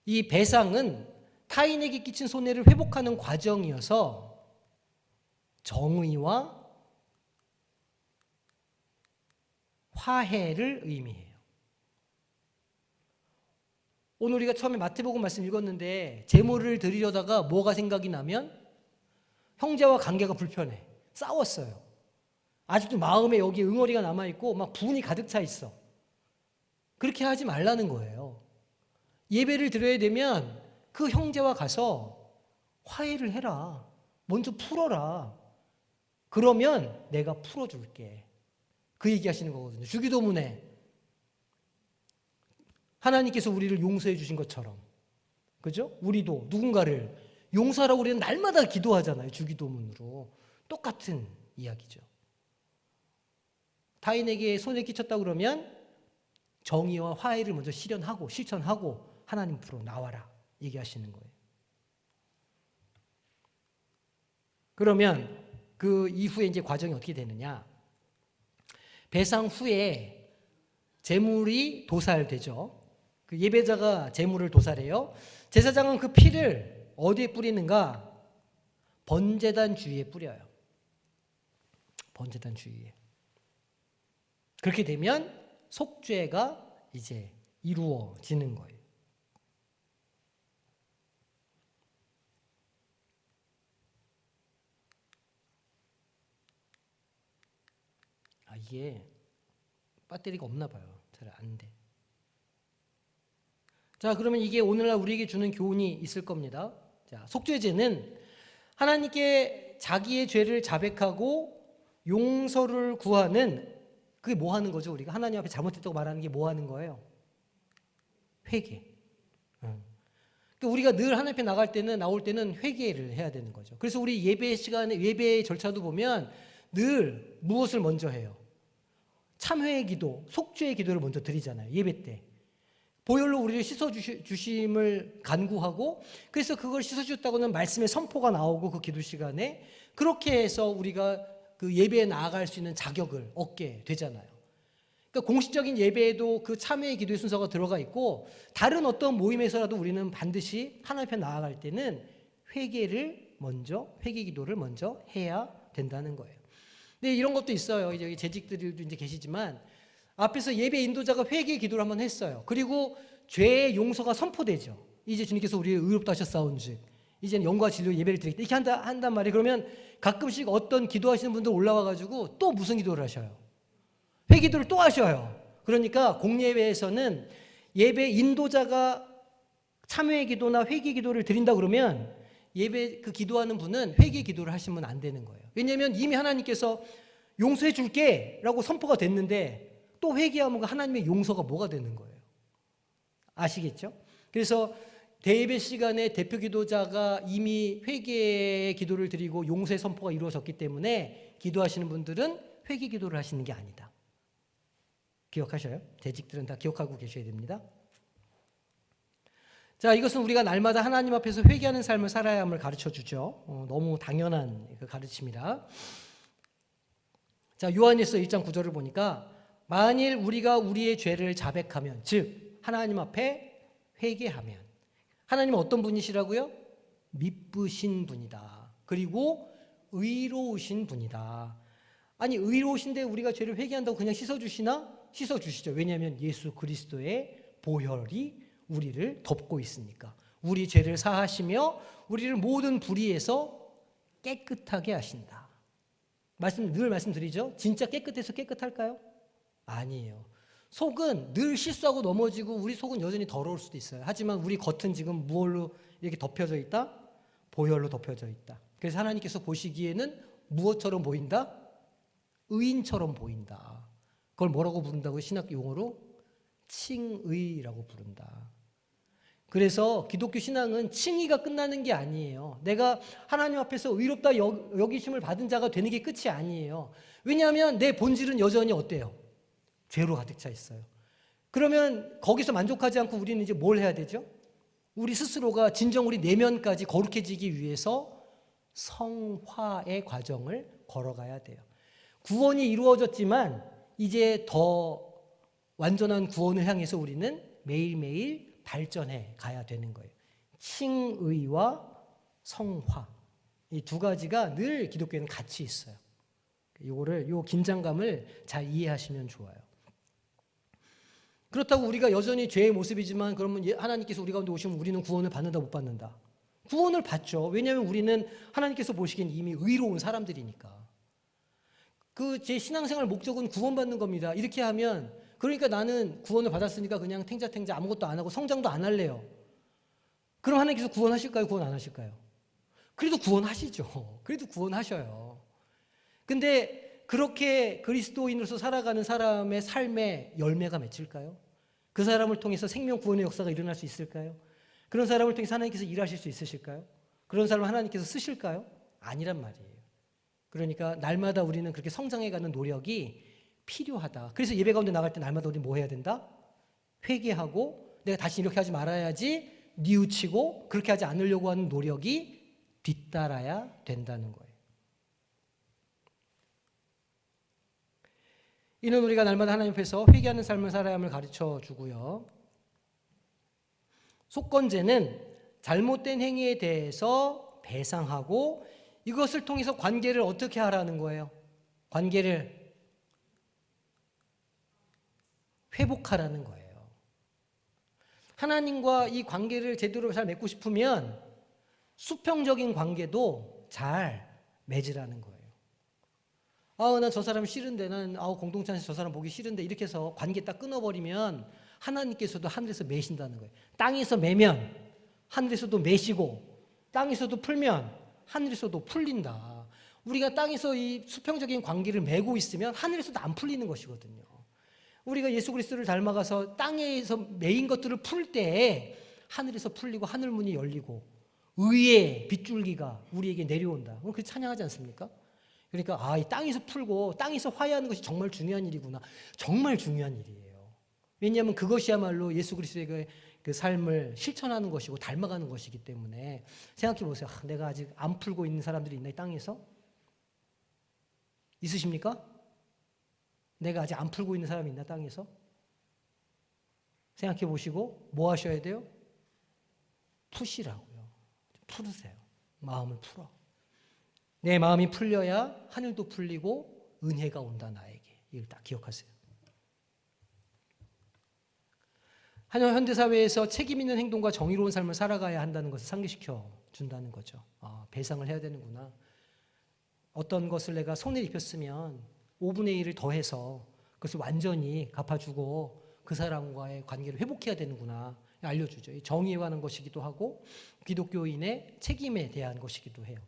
A: 이 배상은 타인에게 끼친 손해를 회복하는 과정이어서 정의와 화해를 의미해요. 오늘 우리가 처음에 마태복음 말씀 읽었는데, 제물을 드리려다가 뭐가 생각이 나면 형제와 관계가 불편해. 싸웠어요. 아직도 마음에 여기 응어리가 남아있고 막 분이 가득 차 있어. 그렇게 하지 말라는 거예요. 예배를 드려야 되면 그 형제와 가서 화해를 해라. 먼저 풀어라. 그러면 내가 풀어줄게. 그 얘기하시는 거거든요. 주기도문에 하나님께서 우리를 용서해 주신 것처럼, 그죠? 우리도 누군가를 용서하라고 우리는 날마다 기도하잖아요. 주기도문으로. 똑같은 이야기죠. 타인에게 손해 끼쳤다 그러면 정의와 화해를 먼저 실현하고 실천하고 하나님 앞으로 나와라, 얘기하시는 거예요. 그러면 그 이후에 이제 과정이 어떻게 되느냐? 배상 후에 제물이 도살되죠. 그 예배자가 제물을 도살해요. 제사장은 그 피를 어디에 뿌리는가? 번제단 주위에 뿌려요. 번제단 주위에. 그렇게 되면 속죄가 이제 이루어지는 거예요. 이게 배터리가 없나 봐요. 잘 안 돼. 자, 그러면 이게 오늘날 우리에게 주는 교훈이 있을 겁니다. 자, 속죄제는 하나님께 자기의 죄를 자백하고 용서를 구하는, 그게 뭐 하는 거죠? 우리가 하나님 앞에 잘못했다고 말하는 게 뭐 하는 거예요? 회개. 그러니까 우리가 늘 하나님 앞에 나올 때는 회개를 해야 되는 거죠. 그래서 우리 예배 시간에, 예배의 절차도 보면 늘 무엇을 먼저 해요? 참회의 기도, 속죄의 기도를 먼저 드리잖아요. 예배 때. 보혈로 우리를 씻어주심을 간구하고, 그래서 그걸 씻어주셨다고는 말씀의 선포가 나오고, 그 기도 시간에 그렇게 해서 우리가 그 예배에 나아갈 수 있는 자격을 얻게 되잖아요. 그러니까 공식적인 예배에도 그 참회의 기도의 순서가 들어가 있고, 다른 어떤 모임에서라도 우리는 반드시 하나님 앞에 나아갈 때는 회개 기도를 먼저 해야 된다는 거예요. 근데 이런 것도 있어요. 이제 재직들도 이제 계시지만, 앞에서 예배 인도자가 회개 기도를 한번 했어요. 그리고 죄의 용서가 선포되죠. 이제 주님께서 우리를 의롭다 하셨사온즉 이제는 영과 진리로 예배를 드리겠다, 이렇게 한단 말이에요. 그러면 가끔씩 어떤 기도하시는 분들 올라와가지고 또 무슨 기도를 하셔요? 회개 기도를 또 하셔요. 그러니까 공예배에서는 예배 인도자가 참회 기도나 회개 기도를 드린다 그러면 예배 그 기도하는 분은 회개 기도를 하시면 안 되는 거예요. 왜냐하면 이미 하나님께서 용서해 줄게 라고 선포가 됐는데 또 회개하면 하나님의 용서가 뭐가 되는 거예요? 아시겠죠? 그래서 대예배 시간에 대표 기도자가 이미 회개의 기도를 드리고 용서의 선포가 이루어졌기 때문에 기도하시는 분들은 회개 기도를 하시는 게 아니다. 기억하셔요? 재직들은 다 기억하고 계셔야 됩니다. 자, 이것은 우리가 날마다 하나님 앞에서 회개하는 삶을 살아야 함을 가르쳐주죠. 너무 당연한 그 가르침이라. 자, 요한일서 1장 9절을 보니까 만일 우리가 우리의 죄를 자백하면, 즉 하나님 앞에 회개하면, 하나님은 어떤 분이시라고요? 미쁘신 분이다. 그리고 의로우신 분이다. 아니, 의로우신데 우리가 죄를 회개한다고 그냥 씻어주시나? 씻어주시죠. 왜냐하면 예수 그리스도의 보혈이 우리를 덮고 있으니까. 우리 죄를 사하시며 우리를 모든 불의에서 깨끗하게 하신다. 늘 말씀드리죠. 진짜 깨끗해서 깨끗할까요? 아니에요. 속은 늘 실수하고 넘어지고 우리 속은 여전히 더러울 수도 있어요. 하지만 우리 겉은 지금 무엇로 이렇게 덮여져 있다? 보혈로 덮여져 있다. 그래서 하나님께서 보시기에는 무엇처럼 보인다? 의인처럼 보인다. 그걸 뭐라고 부른다고? 신학 용어로 칭의라고 부른다. 그래서 기독교 신앙은 칭의가 끝나는 게 아니에요. 내가 하나님 앞에서 의롭다 여기심을 받은 자가 되는 게 끝이 아니에요. 왜냐하면 내 본질은 여전히 어때요? 죄로 가득 차 있어요. 그러면 거기서 만족하지 않고 우리는 이제 뭘 해야 되죠? 우리 스스로가 진정 우리 내면까지 거룩해지기 위해서 성화의 과정을 걸어가야 돼요. 구원이 이루어졌지만 이제 더 완전한 구원을 향해서 우리는 매일매일 발전해 가야 되는 거예요. 칭의와 성화, 이 두 가지가 늘 기독교에는 같이 있어요. 요 긴장감을 잘 이해하시면 좋아요. 그렇다고 우리가 여전히 죄의 모습이지만 그러면 하나님께서 우리 가운데 오시면 우리는 구원을 받는다 못 받는다? 구원을 받죠. 왜냐하면 우리는 하나님께서 보시기엔 이미 의로운 사람들이니까. 그 제 신앙생활 목적은 구원받는 겁니다. 이렇게 하면, 그러니까 나는 구원을 받았으니까 그냥 탱자탱자 아무것도 안 하고 성장도 안 할래요. 그럼 하나님께서 구원하실까요? 구원 안 하실까요? 그래도 구원하시죠. 그래도 구원하셔요. 근데 그렇게 그리스도인으로서 살아가는 사람의 삶에 열매가 맺힐까요? 그 사람을 통해서 생명 구원의 역사가 일어날 수 있을까요? 그런 사람을 통해서 하나님께서 일하실 수 있으실까요? 그런 사람을 하나님께서 쓰실까요? 아니란 말이에요. 그러니까 날마다 우리는 그렇게 성장해가는 노력이 필요하다. 그래서 예배 가운데 나갈 때 날마다 우리 뭐 해야 된다? 회개하고 내가 다시 이렇게 하지 말아야지 뉘우치고 그렇게 하지 않으려고 하는 노력이 뒤따라야 된다는 거예요. 이는 우리가 날마다 하나님 앞에서 회개하는 삶을 살아야 함을 가르쳐 주고요. 속건제는 잘못된 행위에 대해서 배상하고 이것을 통해서 관계를 어떻게 하라는 거예요? 관계를 회복하라는 거예요. 하나님과 이 관계를 제대로 잘 맺고 싶으면 수평적인 관계도 잘 맺으라는 거예요. 난 저 사람 싫은데, 난 공동체 안에서 저 사람 보기 싫은데, 이렇게 해서 관계 딱 끊어버리면 하나님께서도 하늘에서 매신다는 거예요. 땅에서 매면 하늘에서도 매시고, 땅에서도 풀면 하늘에서도 풀린다. 우리가 땅에서 이 수평적인 관계를 맺고 있으면 하늘에서도 안 풀리는 것이거든요. 우리가 예수 그리스도를 닮아가서 땅에서 매인 것들을 풀 때에 하늘에서 풀리고 하늘 문이 열리고 의의 빗줄기가 우리에게 내려온다. 그럼 그렇게 찬양하지 않습니까? 그러니까 이 땅에서 풀고 땅에서 화해하는 것이 정말 중요한 일이구나. 정말 중요한 일이에요. 왜냐하면 그것이야말로 예수 그리스도의 그 삶을 실천하는 것이고 닮아가는 것이기 때문에 생각해 보세요. 내가 아직 안 풀고 있는 사람들이 있나 이 땅에서? 있으십니까? 내가 아직 안 풀고 있는 사람이 있나 땅에서? 생각해 보시고 뭐 하셔야 돼요? 푸시라고요. 풀으세요. 마음을 풀어. 내 마음이 풀려야 하늘도 풀리고 은혜가 온다 나에게. 이걸 딱 기억하세요. 현대사회에서 책임 있는 행동과 정의로운 삶을 살아가야 한다는 것을 상기시켜 준다는 거죠. 배상을 해야 되는구나. 어떤 것을 내가 손해 입혔으면 5분의 1을 더해서 그것을 완전히 갚아주고 그 사람과의 관계를 회복해야 되는구나 알려주죠. 정의에 관한 것이기도 하고 기독교인의 책임에 대한 것이기도 해요.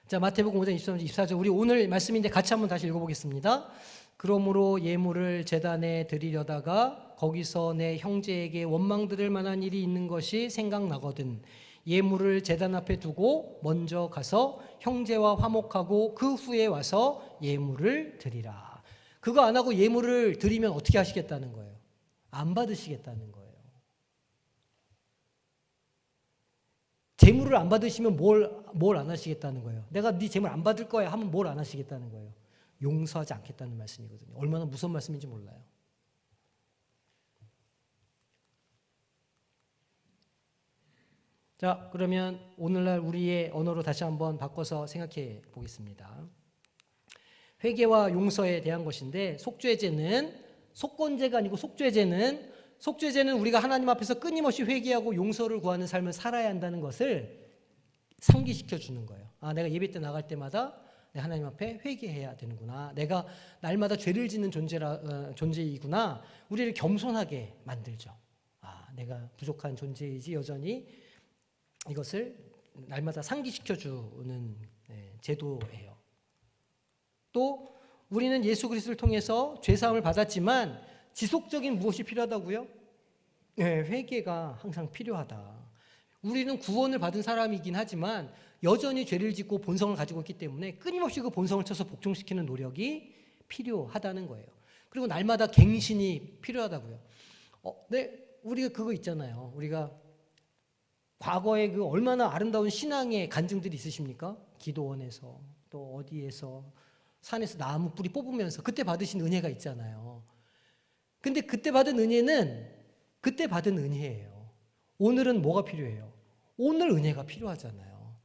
A: 자, 마태복음 5장 23절 24절 우리 오늘 말씀인데 같이 한번 다시 읽어보겠습니다. 그러므로 예물을 제단에 드리려다가 거기서 내 형제에게 원망 들을 만한 일이 있는 것이 생각나거든 예물을 제단 앞에 두고 먼저 가서 형제와 화목하고 그 후에 와서 예물을 드리라. 그거 안 하고 예물을 드리면 어떻게 하시겠다는 거예요? 안 받으시겠다는 거예요. 재물을 안 받으시면 뭘 안 하시겠다는 거예요? 내가 네 재물 안 받을 거야 하면 뭘 안 하시겠다는 거예요? 용서하지 않겠다는 말씀이거든요. 얼마나 무서운 말씀인지 몰라요. 자, 그러면 오늘날 우리의 언어로 다시 한번 바꿔서 생각해 보겠습니다. 회개와 용서에 대한 것인데 속죄제는 속건제가 아니고 속죄제는 우리가 하나님 앞에서 끊임없이 회개하고 용서를 구하는 삶을 살아야 한다는 것을 상기시켜 주는 거예요. 내가 예배 때 나갈 때마다 하나님 앞에 회개해야 되는구나. 내가 날마다 죄를 짓는 존재이구나. 우리를 겸손하게 만들죠. 내가 부족한 존재이지 여전히 이것을 날마다 상기시켜 주는 제도예요. 또 우리는 예수 그리스도를 통해서 죄사함을 받았지만 지속적인 무엇이 필요하다고요? 회개가 항상 필요하다. 우리는 구원을 받은 사람이긴 하지만 여전히 죄를 짓고 본성을 가지고 있기 때문에 끊임없이 그 본성을 쳐서 복종시키는 노력이 필요하다는 거예요. 그리고 날마다 갱신이 필요하다고요. 우리가 그거 있잖아요. 우리가 과거에 그 얼마나 아름다운 신앙의 간증들이 있으십니까? 기도원에서 또 어디에서 산에서 나무 뿌리 뽑으면서 그때 받으신 은혜가 있잖아요. 근데 그때 받은 은혜는 그때 받은 은혜예요. 오늘은 뭐가 필요해요? 오늘 은혜가 필요하잖아요.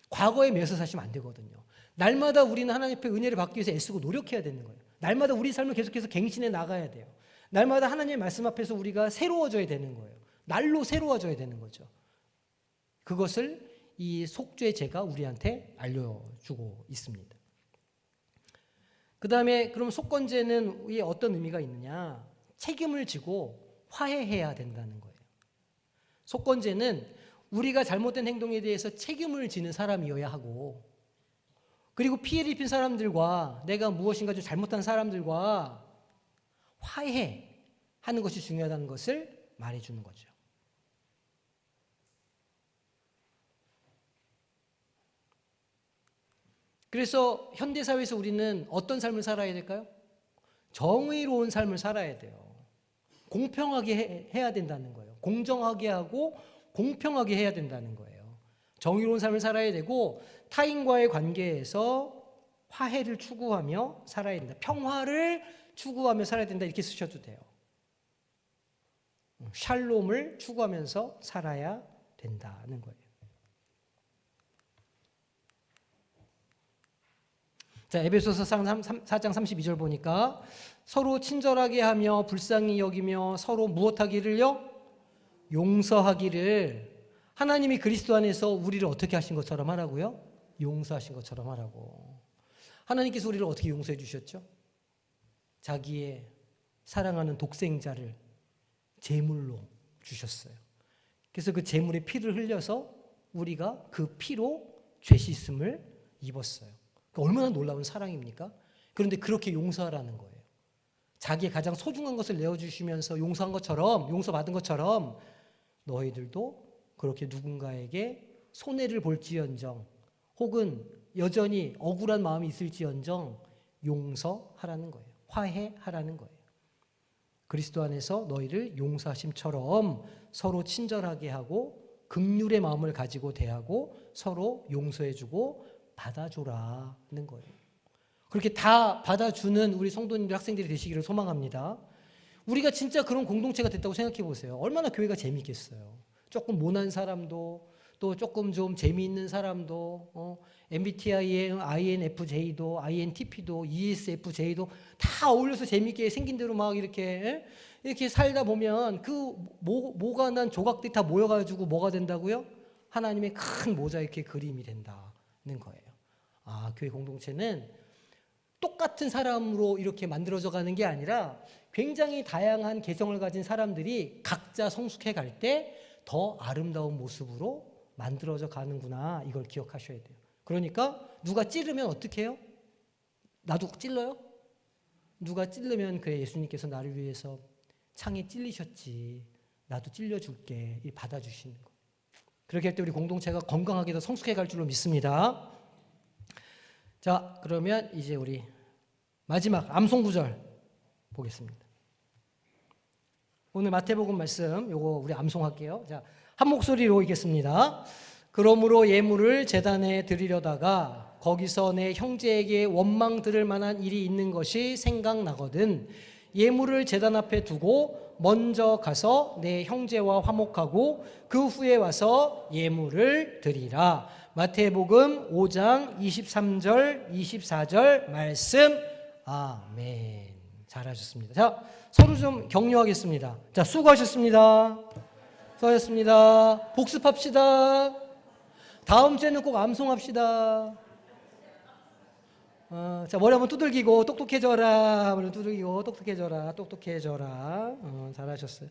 A: 과거에 매여서 사시면 안 되거든요. 날마다 우리는 하나님 앞에 은혜를 받기 위해서 애쓰고 노력해야 되는 거예요. 날마다 우리 삶을 계속해서 갱신해 나가야 돼요. 날마다 하나님의 말씀 앞에서 우리가 새로워져야 되는 거예요. 날로 새로워져야 되는 거죠. 그것을 이 속죄제가 우리한테 알려주고 있습니다. 그 다음에 그럼 속건제는 어떤 의미가 있느냐? 책임을 지고 화해해야 된다는 거예요. 속건제는 우리가 잘못된 행동에 대해서 책임을 지는 사람이어야 하고 그리고 피해를 입힌 사람들과 내가 무엇인가 좀 잘못한 사람들과 화해하는 것이 중요하다는 것을 말해주는 거죠. 그래서 현대사회에서 우리는 어떤 삶을 살아야 될까요? 정의로운 삶을 살아야 돼요. 공평하게 해야 된다는 거예요. 공정하게 하고 공평하게 해야 된다는 거예요. 정의로운 삶을 살아야 되고 타인과의 관계에서 화해를 추구하며 살아야 된다. 평화를 추구하며 살아야 된다. 이렇게 쓰셔도 돼요. 샬롬을 추구하면서 살아야 된다는 거예요. 자, 에베소서 4장 32절 보니까 서로 친절하게 하며 불쌍히 여기며 서로 무엇하기를요? 용서하기를. 하나님이 그리스도 안에서 우리를 어떻게 하신 것처럼 하라고요? 용서하신 것처럼 하라고. 하나님께서 우리를 어떻게 용서해 주셨죠? 자기의 사랑하는 독생자를 제물로 주셨어요. 그래서 그 제물의 피를 흘려서 우리가 그 피로 죄 씻음을 입었어요. 그러니까 얼마나 놀라운 사랑입니까? 그런데 그렇게 용서하라는 거예요. 자기의 가장 소중한 것을 내어주시면서 용서한 것처럼, 용서받은 것처럼 너희들도 그렇게 누군가에게 손해를 볼지언정 혹은 여전히 억울한 마음이 있을지언정 용서하라는 거예요. 화해하라는 거예요. 그리스도 안에서 너희를 용서하심처럼 서로 친절하게 하고 긍휼의 마음을 가지고 대하고 서로 용서해주고 받아줘라는 거예요. 그렇게 다 받아주는 우리 성도님들, 학생들이 되시기를 소망합니다. 우리가 진짜 그런 공동체가 됐다고 생각해 보세요. 얼마나 교회가 재미있겠어요. 조금 모난 사람도 또 조금 좀 재미있는 사람도 MBTI의 INFJ도 INTP도 ESFJ도 다 어울려서 재미있게 생긴 대로 막 이렇게 살다 보면 그 모가 난 조각들이 다 모여가지고 뭐가 된다고요? 하나님의 큰 모자이크의 그림이 된다는 거예요. 아, 교회 공동체는 똑같은 사람으로 이렇게 만들어져 가는 게 아니라 굉장히 다양한 개성을 가진 사람들이 각자 성숙해 갈 때 더 아름다운 모습으로 만들어져 가는구나. 이걸 기억하셔야 돼요. 그러니까 누가 찌르면 어떻게 해요? 나도 찔러요? 누가 찔르면 그래, 예수님께서 나를 위해서 창에 찔리셨지. 나도 찔려줄게. 이 받아주시는 거. 그렇게 할 때 우리 공동체가 건강하게 더 성숙해 갈 줄로 믿습니다. 자, 그러면 이제 우리 마지막 암송 구절 보겠습니다. 오늘 마태복음 말씀 요거 우리 암송할게요. 자, 한 목소리로 읽겠습니다. 그러므로 예물을 제단에 드리려다가 거기서 내 형제에게 원망 들을 만한 일이 있는 것이 생각나거든 예물을 제단 앞에 두고 먼저 가서 내 형제와 화목하고 그 후에 와서 예물을 드리라. 마태복음 5장 23절 24절 말씀. 아멘. 잘하셨습니다. 자, 서로 좀 격려하겠습니다. 자, 수고하셨습니다. 수고하셨습니다. 복습합시다. 다음 주에는 꼭 암송합시다. 자, 머리 한번 두들기고 똑똑해져라. 머리 두들기고 똑똑해져라. 잘하셨어요.